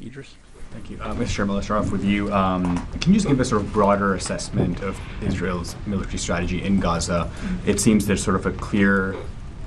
Idris? Thank you. Mr. Chairman, let's start off with you. Can you just give a sort of broader assessment of Israel's military strategy in Gaza? It seems there's sort of a clear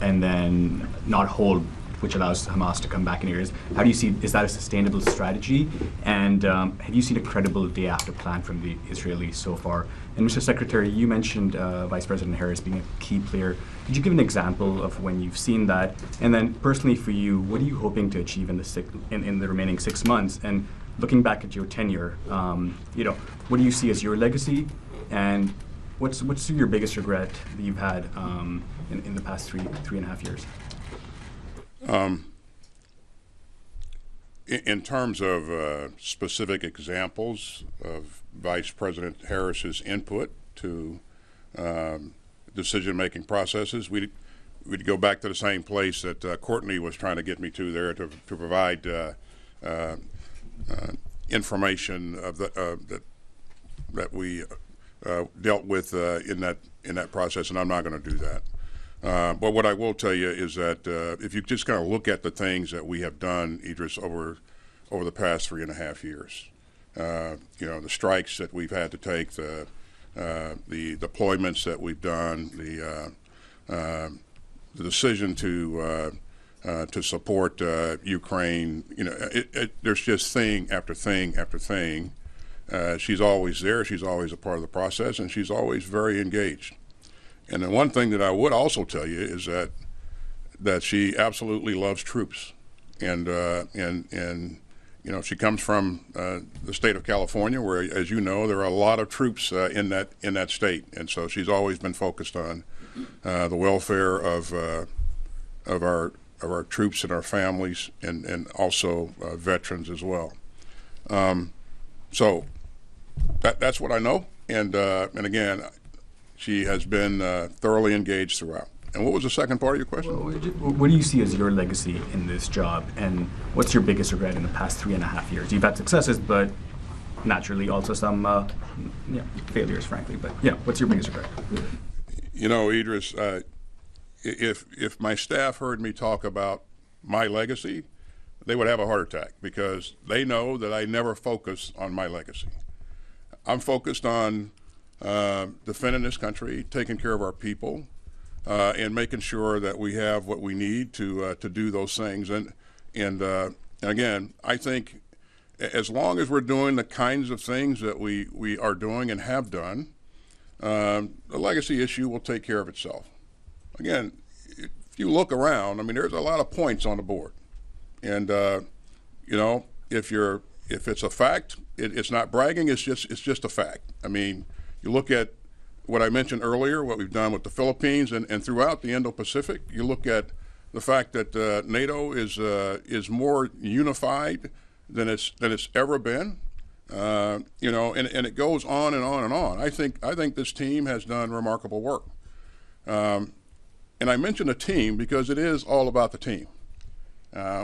and then not hold, which allows Hamas to come back in areas. How do you see, is that a sustainable strategy? And have you seen a credible day after plan from the Israelis so far? And Mr. Secretary, you mentioned Vice President Harris being a key player. Could you give an example of when you've seen that? And then personally for you, what are you hoping to achieve in the remaining 6 months? And looking back at your tenure, what do you see as your legacy? And what's your biggest regret that you've had in the past three and a half years? In terms of specific examples of Vice President Harris's input to decision-making processes, we'd go back to the same place that Courtney was trying to get me to there to provide information of that we dealt with in that process, and I'm not going to do that. But what I will tell you is that if you just kind of look at the things that we have done, Idris, over the past 3.5 years, the strikes that we've had to take, the deployments that we've done, the decision to support Ukraine, there's just thing after thing after thing. She's always there. She's always a part of the process, and she's always very engaged. And the one thing that I would also tell you is that she absolutely loves troops, and she comes from the state of California, where, as you know, there are a lot of troops in that state, and so she's always been focused on the welfare of our troops and our families, and also veterans as well. So that's what I know, and again, she has been thoroughly engaged throughout. And what was the second part of your question? What do you see as your legacy in this job, and what's your biggest regret in the past 3.5 years? You've had successes, but naturally also some failures, frankly. But what's your biggest regret? Idris, if my staff heard me talk about my legacy, they would have a heart attack, because they know that I never focus on my legacy. I'm focused on defending this country, taking care of our people, and making sure that we have what we need to do those things. And again, I think as long as we're doing the kinds of things that we are doing and have done, the legacy issue will take care of itself. Again, if you look around, there's a lot of points on the board, and if it's a fact, it's not bragging. It's just a fact. You look at what I mentioned earlier, what we've done with the Philippines and throughout the Indo-Pacific. You look at the fact that NATO is more unified than it's ever been. And it goes on and on and on. I think this team has done remarkable work. And I mention a team because it is all about the team.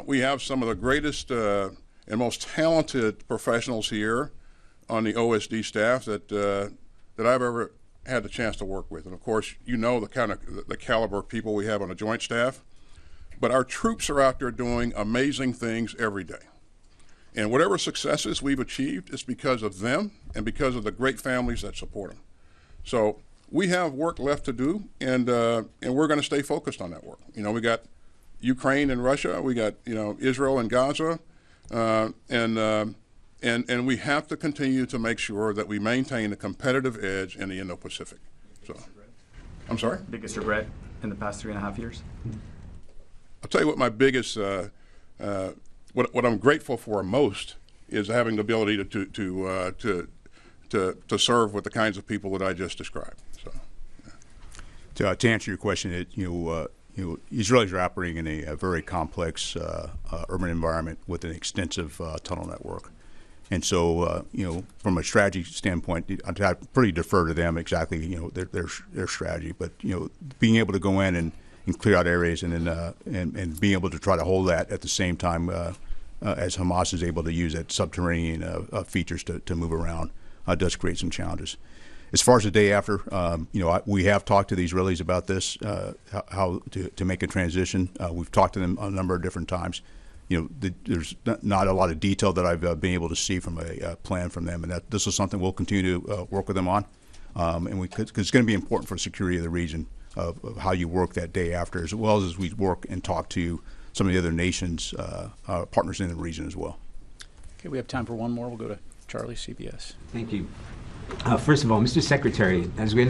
We have some of the greatest and most talented professionals here on the OSD staff that I've ever had the chance to work with. And of course, the caliber of people we have on the Joint Staff. But our troops are out there doing amazing things every day. And whatever successes we've achieved is because of them and because of the great families that support them. So we have work left to do, and we're going to stay focused on that work. We got Ukraine and Russia, we got Israel and Gaza, and we have to continue to make sure that we maintain a competitive edge in the Indo-Pacific. So, I'm sorry? Biggest regret in the past 3.5 years? I'll tell you what my biggest, what I'm grateful for most is having the ability to serve with the kinds of people that I just described. So, to answer your question, Israelis are operating in a very complex urban environment with an extensive tunnel network. And so, from a strategy standpoint, I pretty defer to them exactly, their strategy. But being able to go in and clear out areas and then and being able to try to hold that at the same time as Hamas is able to use that subterranean features to move around does create some challenges. As far as the day after, we have talked to the Israelis about this, how to make a transition. We've talked to them a number of different times. there's not a lot of detail that I've been able to see from a plan from them, and that this is something we'll continue to work with them on, because it's going to be important for the security of the region of how you work that day after, as well as we work and talk to some of the other nations, partners in the region as well. Okay, we have time for one more. We'll go to Charlie, CBS. Thank you. First of all, Mr. Secretary, as we